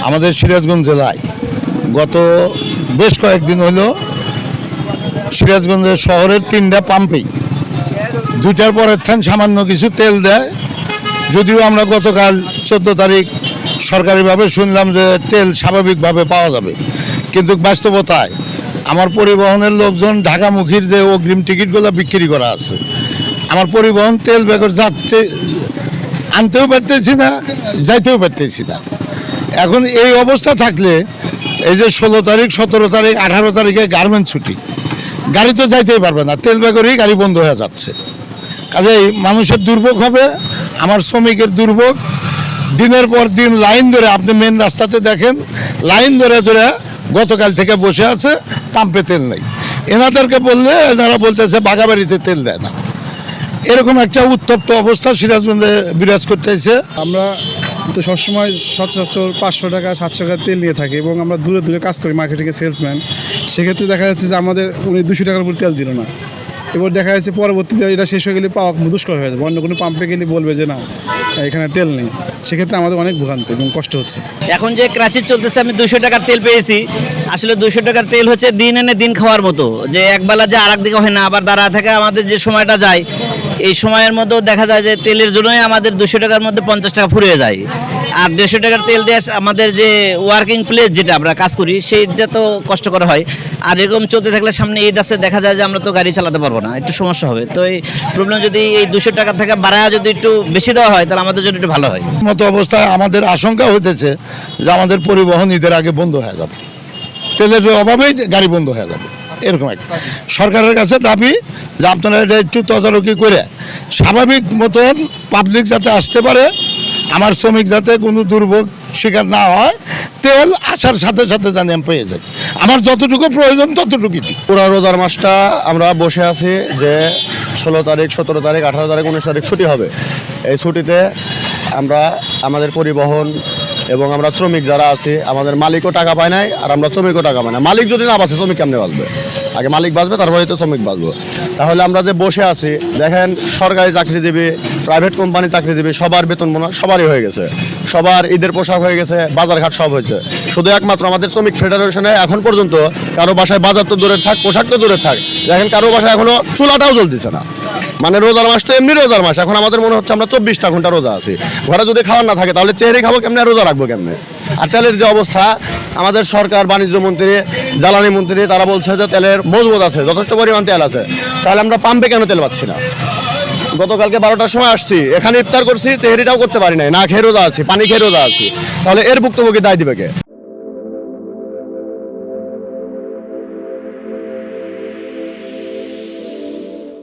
আমাদের সিরাজগঞ্জ জেলায় গত বেশ কয়েকদিন হলো সিরাজগঞ্জের শহরের 3টা পাম্পেই 2টার পরের থান সামান্য কিছু তেল দেয়। যদিও আমরা গতকাল 14 তারিখ সরকারিভাবে শুনলাম যে তেল স্বাভাবিকভাবে পাওয়া যাবে, কিন্তু বাস্তবতায় আমার পরিবহনের লোকজন ঢাকামুখীর যে অগ্রিম টিকিটগুলো বিক্রি করা আছে, আমার পরিবহন তেল বেগর যাচ্ছে আনতেও পারতেছি না, যাইতেও পারতেছি না। এখন এই অবস্থা থাকলে এই যে 16 তারিখ 17 তারিখ 18 তারিখে গার্মেন্টস ছুটি, গাড়ি তো যাইতেই পারবে না, তেল বেগরই গাড়ি বন্ধ হয়ে যাচ্ছে। কাজেই মানুষের দুর্ভোগ হবে, আমার শ্রমিকের দুর্ভোগ। দিনের পর দিন লাইন ধরে, আপনি মেন রাস্তাতে দেখেন লাইন ধরে ধরে গতকাল থেকে বসে আছে, পাম্পে তেল নেই। এনাদেরকে বললে এনারা বলতেছে বাগাবাড়িতে তেল দেয় না। এরকম একটা উত্তপ্ত অবস্থা সিরাজগঞ্জে বিরাজ করতেছে। আমরা তো সবসময় সচরাচর 500 টাকা 700 টাকা তেল নিয়ে থাকি এবং আমরা দূরে দূরে কাজ করি, মার্কেটিংয়ে সেলসম্যান। সেক্ষেত্রে দেখা যাচ্ছে যে আমাদের উনি 200 টাকার উপর তেল দিল না। এবার দেখা যাচ্ছে পরবর্তীতে এটা শেষ হয়ে গেলে পাওয়া দুষ্কর হয়ে যাবে। অন্য কোনো পাম্পে গেলে বলবে যে না এখানে তেল নেই, সেক্ষেত্রে আমাদের অনেক ভোগান্তি এবং কষ্ট হচ্ছে। এখন যে ক্রাইসিস চলতেছে, আমি 200 টাকার তেল পেয়েছি। আসলে 200 টাকার তেল হচ্ছে দিন এনে দিন খাওয়ার মতো, যে একবেলা যে আর একদিকে হয় না, আবার দাঁড়া থেকে আমাদের যে সময়টা যায়, এই সময়ের মধ্যেও দেখা যায় যে তেলের জন্যই আমাদের 200 টাকার মধ্যে 50 টাকা ফুরিয়ে যায়। আর 150 টাকার তেল দিয়ে আমাদের যে ওয়ার্কিং প্লেস যেটা আমরা কাজ করি সেইটা তো কষ্টকর হয়। আর এরকম চলতে থাকলে সামনে ঈদ আসে, দেখা যায় যে আমরা তো গাড়ি চালাতে পারবো না, একটু সমস্যা হবে। তো এই প্রবলেম যদি এই 200 টাকা থেকে বাড়ায় যদি একটু বেশি দেওয়া হয় তাহলে আমাদের জন্য একটু ভালো হয়। মতো অবস্থায় আমাদের আশঙ্কা হইতেছে যে আমাদের পরিবহন ঈদের আগে বন্ধ হয়ে যাবে, তেলের অভাবেই গাড়ি বন্ধ হয়ে যাবে। এরকম একটা সরকারের কাছে দাবি যে আপনারা এটা একটু তদারকি করে স্বাভাবিক মতন পাবলিক যাতে আসতে পারে, আমার শ্রমিক যাতে কোনো দুর্ভোগ শিকার না হয়, তেল আসার সাথে সাথে জানি আমি পেয়ে যাই, আমার যতটুকু প্রয়োজন ততটুকুই দিই। পুরো রোজার মাসটা আমরা বসে আছি যে 16 তারিখ 17 তারিখ 18 তারিখ 19 তারিখ ছুটি হবে। এই ছুটিতে আমরা আমাদের পরিবহন এবং আমরা শ্রমিক যারা আছি, আমাদের মালিকও টাকা পায় নাই আর আমরা শ্রমিকও টাকা পাই না। মালিক যদি না বাঁচে শ্রমিক কেমনে বাঁচবে? আগে মালিক বাঁচবে, তারপরে তো শ্রমিক বাঁচবে। তাহলে আমরা যে বসে আছি, দেখেন সরকারি চাকরিজীবী, প্রাইভেট কোম্পানি চাকরিজীবী সবার বেতন মনে সবারই হয়ে গেছে, সবার ঈদের পোশাক হয়ে গেছে, বাজারঘাট সব হয়েছে। শুধু একমাত্র আমাদের শ্রমিক ফেডারেশনে এখন পর্যন্ত কারো বাসায় বাজার তো দূরে থাক, পোশাক তো দূরে থাক, দেখেন কারো বাসায় এখনো চুলাটাও জ্বলতেছে না। মানে রোজার মাস তো এমনি রোজার মাস, এখন আমাদের মনে হচ্ছে আমরা 24টা ঘন্টা রোজা আছি। ঘরে যদি খাওয়ার না থাকে তাহলে চেহারে খাবো কেমনে, রোজা রাখবো কেমনে? আর তেলের যে অবস্থা, আমাদের সরকার, বাণিজ্য মন্ত্রী, জ্বালানি মন্ত্রী তারা বলছে যে তেলের মজবুত আছে, যথেষ্ট পরিমাণ তেল আছে, তাহলে আমরা পাম্পে কেন তেল পাচ্ছি না? গতকালকে 12টার সময় আসছি, এখানে ইফতার করছি, চেহারিটাও করতে পারি নাই, না খেয়ে রোজা আছি, পানি খেয়ে রোজা আছি, তাহলে এর ভুক্তভোগী দায় দিবে কে?